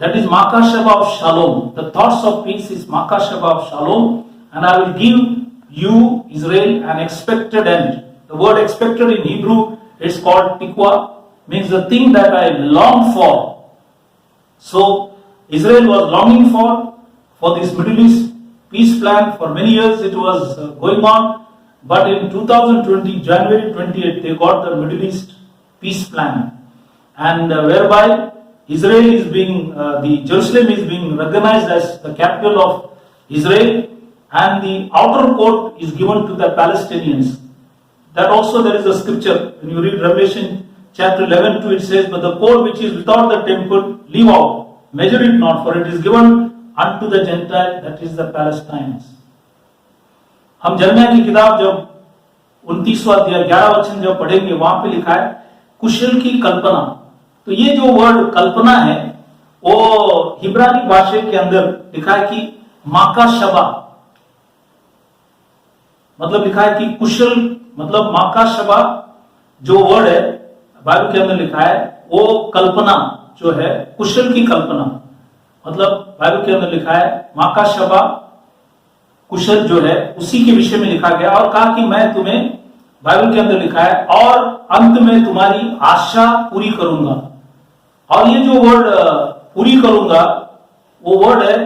S1: That is makashava of shalom. The thoughts of peace is makashava of shalom, and I will give you Israel an expected end. The word expected in Hebrew is called tikwa, means the thing that I long for. So Israel was longing for this Middle East peace plan for many years. It was going on, but in 2020 January 28th they got the Middle East peace plan. And whereby Israel is being, the Jerusalem is being recognized as the capital of Israel, and the outer court is given to the Palestinians. That also there is a scripture, when you read Revelation chapter 11:2, it says, but the court which is without the temple, leave out, measure it not, for it is given unto the Gentile, that is the Palestinians. हम यिर्मयाह की किताब जब 29वां अध्याय 11 वचन जब पढ़ेंगे, वहां पे लिखा है कुशल की कल्पना। तो ये जो वर्ड कल्पना है वो हिब्रानी भाषा के अंदर लिखा है कि माकाशबा, मतलब लिखा है कि कुशल, मतलब माकाशबा जो वर्ड है बाइबल के अंदर लिखा है वो कल्पना जो है, कुशल की कल्पना, मतलब बाइबल के अंदर लिखा है माकाशबा कुशल जो है उसी के विषय में लिखा गया। और कहा कि मैं तुम्हें, बाइबल के अंदर लिखा है, और अंत में तुम्हारी आशा पूरी करूंगा। और ये जो वर्ड पूरी करूंगा वो वर्ड है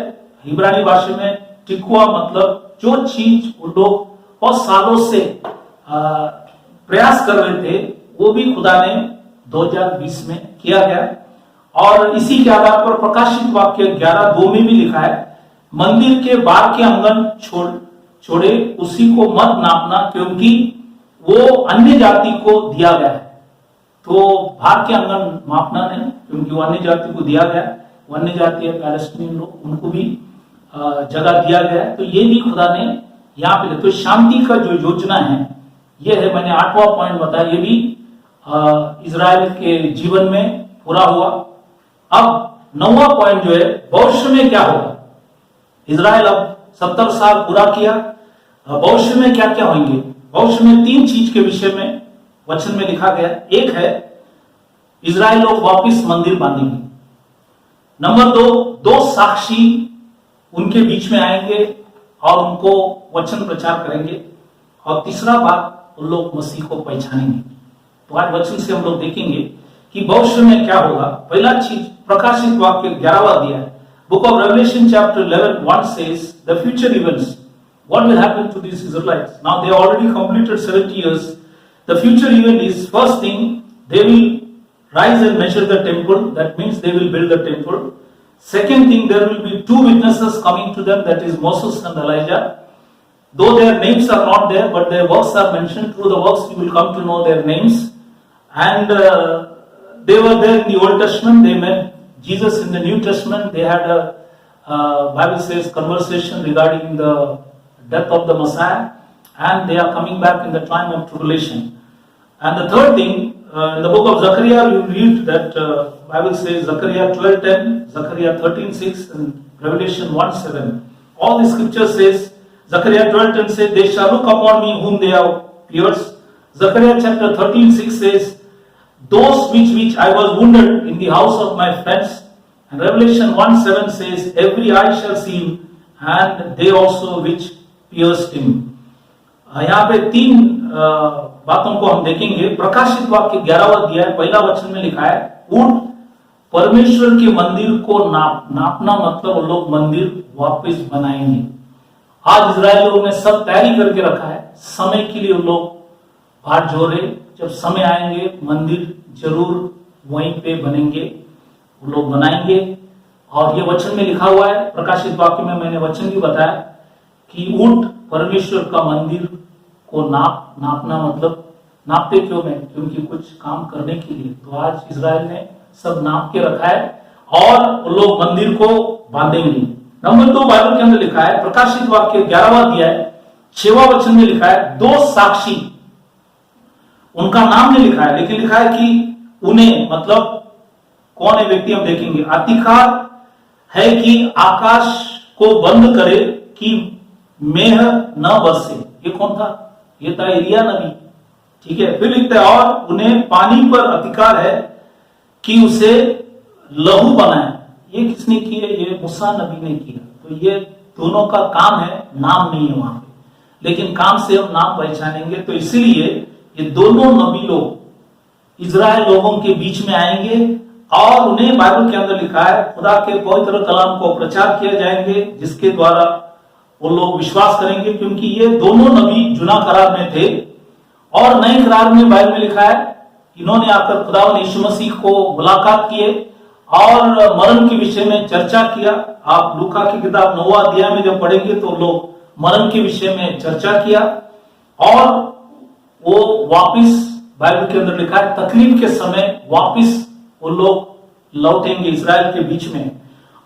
S1: हिब्रानी भाषा में टिकवा, मतलब जो चीज उन लोग बहुत सालों से प्रयास कर रहे थे वो भी खुदा ने 2020 में किया गया। और इसी के आधार पर प्रकाशित वाक्य 11:2 में भी लिखा है, मंदिर के बाहर के आंगन छोड़े उसी को मत नापना क्योंकि वो अन्य जाति को दिया गया है। तो बाहर के आंगन मापना नहीं क्योंकि वो अन्य जाति को दिया गया है। वो अन्य जाति है पैलेस्टीनी लोग, उनको भी जगह दिया गया है। तो ये भी खुदा ने यहाँ पे, तो शांति का जो योजना है ये है, मैंने 8वां पॉइंट बताया, ये भी इजराइल के जीवन में पूरा हुआ। अब 9वां पॉइंट जो है, भविष्य में क्या होगा। इजराइल अब 70 साल पूरा किया, भविष्य में क्या क्या होंगे। भविष्य में 3 चीज के विषय में वचन में लिखा गया। एक है, इजराइल लोग वापिस मंदिर बांधेंगे। नंबर 2 साक्षी उनके बीच में आएंगे और उनको वचन प्रचार करेंगे। और तीसरा बात, उन लोग मसीह को पहचानेंगे। तो आज वचन से हम लोग देखेंगे कि भविष्य में क्या होगा। पहला चीज, प्रकाशित वाक्य 11वां अध्याय, book of revelation chapter 11:1 says the future events, what will happen to these Israelites. Now they already completed 70 years. The future event is, first thing, they will rise and measure the temple. That means they will build the temple. Second thing, there will be 2 witnesses coming to them, that is Moses and Elijah. Though their names are not there, but their works are mentioned. Through the works you will come to know their names. And they were there in the Old Testament. They met Jesus in the New Testament. They had a Bible says conversation regarding the death of the Messiah, and they are coming back in the time of tribulation. And the third thing, in the book of Zechariah you read that Bible says Zechariah 12:10, Zechariah 13:6, and Revelation 1:7. All the scripture says, Zechariah 12:10 says, they shall look upon me whom they have pierced. Zechariah chapter 13:6 says, those which I was wounded in the house of my friends. And Revelation 1:7 says, every eye shall see him, and they also which pierced him. यहाँ पे 3 बातों को हम देखेंगे। प्रकाशित वाक्य 11वां अध्याय पहला वचन में लिखा है, उठ परमेश्वर के मंदिर को नापना मतलब वो लोग मंदिर वापस बनाएंगे। आज इजराइल लोगों ने सब तैयारी करके रखा है, समय के लिए वो लोग बाट जोड़ रहे। जब समय आएंगे मंदिर जरूर वहीं पे बनेंगे, वो लोग बनाएंगे। और ये वचन में लिखा हुआ है, प्रकाशित वाक्य में मैंने वचन भी बताया कि उठ परमेश्वर का मंदिर को नापना मतलब नापते क्यों है, क्योंकि कुछ काम करने के लिए। तो आज इजराइल ने सब नाप के रखा है और वो लोग मंदिर को बांधेंगे। नंबर 2 बाइबल के अंदर लिखा है, प्रकाशित वाक्य 11वां अध्याय 6वां वचन में लिखा है, 2 साक्षी, उनका नाम नहीं लिखा है लेकिन लिखा है कि उन्हें, मतलब कौन है व्यक्ति हम देखेंगे। अधिकार है कि आकाश को बंद करे कि मेघ न बरसे। ये कौन था? ये था एलिया नबी। ठीक है, फिर लिखता है, और उन्हें पानी पर अधिकार है कि उसे लहू बनाए। ये किसने किया? ये मूसा नबी ने किया। तो ये दोनों का काम है, नाम नहीं है वहां पे, लेकिन काम से हम नाम पहचानेंगे। तो इसीलिए ये दोनों नबी लोग इजराइल लोगों के बीच में आएंगे और उन्हें बाइबल के अंदर लिखा है खुदा के पवित्र कलाम को प्रचार किया जाएंगे, जिसके द्वारा वो लोग विश्वास करेंगे। क्योंकि ये दोनों नबी जुना करार में थे और नए करार में बाइबल में लिखा है इन्होंने आकर खुदा यीशु मसीह को मुलाकात किए और मरण के विषय में चर्चा किया। आप लूका की किताब 9वां अध्याय में जब पढ़ेंगे तो लोग मरण के विषय में चर्चा किया और वो वापिस, बाइबल के अंदर लिखा है तकलीफ के समय वापिस वो लोग लौटेंगे इजराइल के बीच में।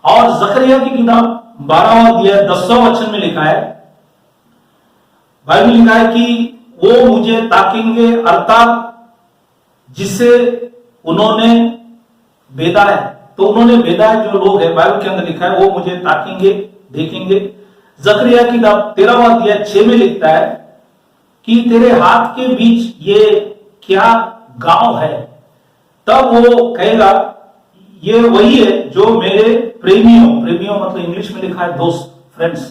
S1: और जकरिया की किताब 12वां अध्याय 10वां वचन में लिखा है, बाइबल में लिखा है कि वो मुझे ताकेंगे, अर्थात जिसे उन्होंने भेदा है। तो उन्होंने भेदा है जो लोग है, बाइबल के अंदर लिखा है वो मुझे ताकेंगे, देखेंगे। जकरिया की किताब 13वां अध्याय 6 में लिखता है कि तेरे हाथ के बीच ये क्या गांव है। तब वो कहेगा ये वही है जो मेरे प्रेमियों मतलब इंग्लिश में लिखा है दोस्त, फ्रेंड्स,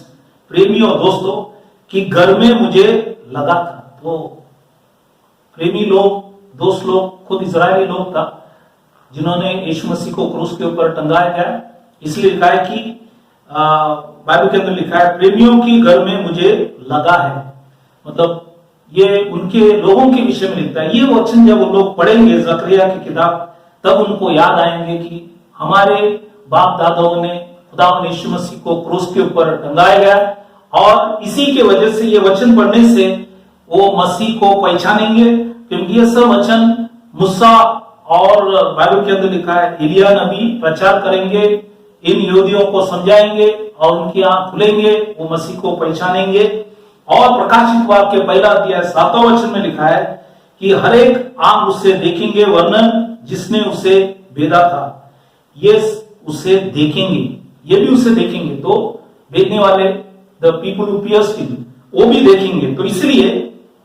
S1: प्रेमियों, दोस्तों कि घर में मुझे लगा था। तो प्रेमी लोग, दोस्त लोग खुद इजरायली लोग था जिन्होंने यीशु मसीह को क्रूस के ऊपर टंगाया गया। इसलिए लिखा है कि बाइबल के अंदर लिखा है प्रेमियों की घर में मुझे लगा है, मतलब ये उनके लोगों के विषय में लिखता है। ये वचन जब वो लोग पढ़ेंगे जकरिया की किताब, तब उनको याद आएंगे कि हमारे बाप दादाओं ने खुदा यीशु मसीह को क्रूस के ऊपर टंगाया गया और इसी के वजह से ये वचन पढ़ने से वो मसीह को पहचानेंगे। क्योंकि ये सब वचन मूसा और बाइबल के अंदर लिखा है एलिया नबी प्रचार करेंगे, इन यहूदियों को समझाएंगे और उनकी आंख खुलेंगे, वो मसीह को पहचानेंगे। और प्रकाशित वाक्य पहला अध्याय 7वां वचन में लिखा है कि हर एक आंख उससे देखेंगे, वर्णन जिसने उसे भेदा था। ये उसे देखेंगे, ये भी उसे देखेंगे, तो देखने वाले the people who pierce him वो भी देखेंगे। तो इसलिए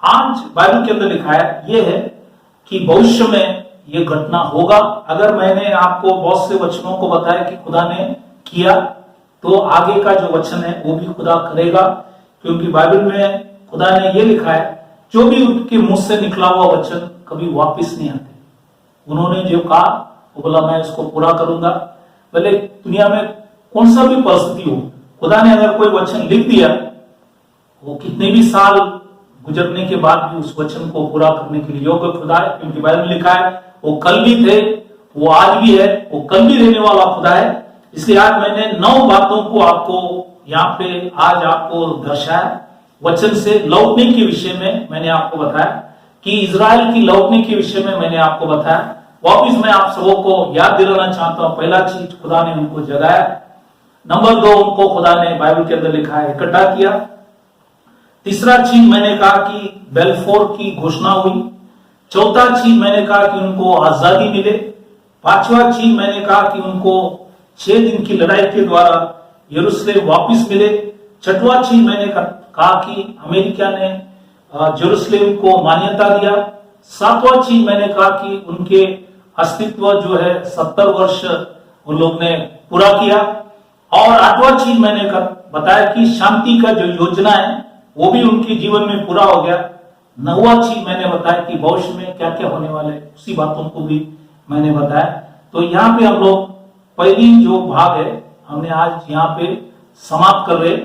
S1: आज बाइबल के अंदर लिखा है ये है कि भविष्य में ये घटना होगा। अगर मैंने आपको बहुत से वचनों को बताया कि खुदा ने किया, तो आगे का जो वचन है वो भी खुदा करेगा, क्योंकि बाइबल में खुदा ने ये लिखा है जो भी उनके मुंह से निकला हुआ वचन कभी वापस नहीं आते। उन्होंने जो कहा वो बोला मैं इसको पूरा करूंगा। भले दुनिया में कौन सा भी परिस्थिति हो, खुदा ने अगर कोई वचन लिख दिया, वो कितने भी साल गुजरने के बाद भी उस वचन को पूरा करने के लिए योग्य खुदा है, क्योंकि बाइबल में लिखा है वो कल भी थे, वो आज भी है, वो कल भी रहने वाला खुदा है। इसलिए आज मैंने 9 बातों को आपको यहाँ पे आज आपको दर्शाया। वचन से लौटने के विषय में मैंने आपको बताया कि इजराइल की लौटने के विषय में मैंने आपको बताया। वापिस मैं आप सबों को याद दिलाना चाहता हूं, पहला चीज खुदा ने उनको जगाया। नंबर 2, उनको खुदा ने बाइबल के अंदर लिखा है इकट्ठा किया। तीसरा चीज मैंने कहा कि बेलफोर की घोषणा हुई। चौथा चीज मैंने कहा कि उनको आजादी मिले। 5वां चीज मैंने कहा कि उनको 6 दिन की लड़ाई के द्वारा यरूशलेम वापिस मिले। 6वां चीज मैंने कहा कि अमेरिका ने यरूशलेम को मान्यता दिया। 7वां चीज मैंने कहा कि उनके अस्तित्व जो है 70 वर्ष उन लोग ने पूरा किया। और 8वां चीज मैंने बताया कि शांति का जो योजना है वो भी उनके जीवन में पूरा हो गया। 9वां चीज मैंने बताया कि भविष्य में क्या क्या होने वाले, उसी बातों को भी मैंने बताया। तो यहाँ पे हम लोग पहली जो भाग है हमने आज यहाँ पे समाप्त कर रहे।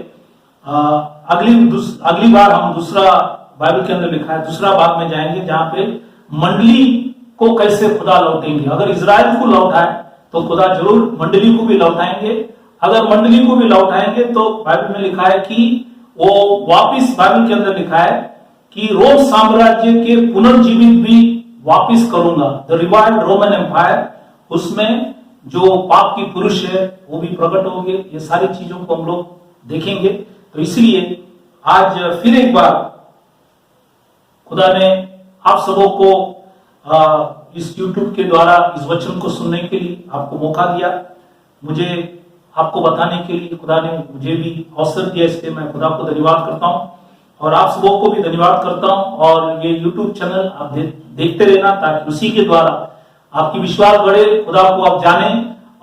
S1: अगली बार हम दूसरा बाइबल के अंदर लिखा है दूसरा भाग में जाएंगे, जहां पे मंडली को कैसे खुदा लौटेंगे। अगर इजराइल को लौटाए तो खुदा जरूर मंडली को भी लौटाएंगे। अगर मंडली को भी लौटाएंगे तो बाइबल में लिखा है कि वो वापिस, बाइबल के अंदर लिखा है कि रोम साम्राज्य के पुनर्जीवित भी वापिस करूंगा, द रिवाइव्ड रोमन एम्पायर। उसमें जो पाप की पुरुष है वो भी प्रकट होंगे। ये सारी चीजों को हम लोग देखेंगे। तो इसलिए आज फिर एक बार खुदा ने आप सबों को इस YouTube के द्वारा इस वचन को सुनने के लिए आपको मौका दिया। मुझे आपको बताने के लिए खुदा ने मुझे भी अवसर दिया, इसलिए मैं खुदा को धन्यवाद करता हूं और आप सबों को भी धन्यवाद करता हूं। और ये YouTube चैनल आप देखते रहना, ताकि उसी के द्वारा आपकी विश्वास बढ़े, खुदा को आप जाने।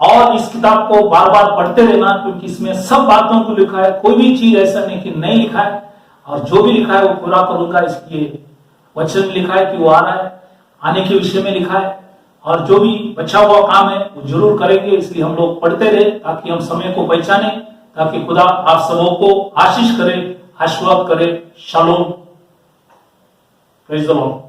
S1: और इस किताब को बार बार पढ़ते रहना, क्योंकि इसमें सब बातों को लिखा है। कोई भी चीज ऐसा नहीं कि नहीं लिखा है, और जो भी लिखा है वो पूरा करूंगा। इसलिए वचन में लिखा है कि वो आ रहा है, आने के विषय में लिखा है, और जो भी बचा हुआ काम है वो जरूर करेंगे। इसलिए हम लोग पढ़ते रहे ताकि हम समय को पहचाने, ताकि खुदा आप सबों को आशीष करे, आशीर्वाद करे। Shalom, praise the Lord.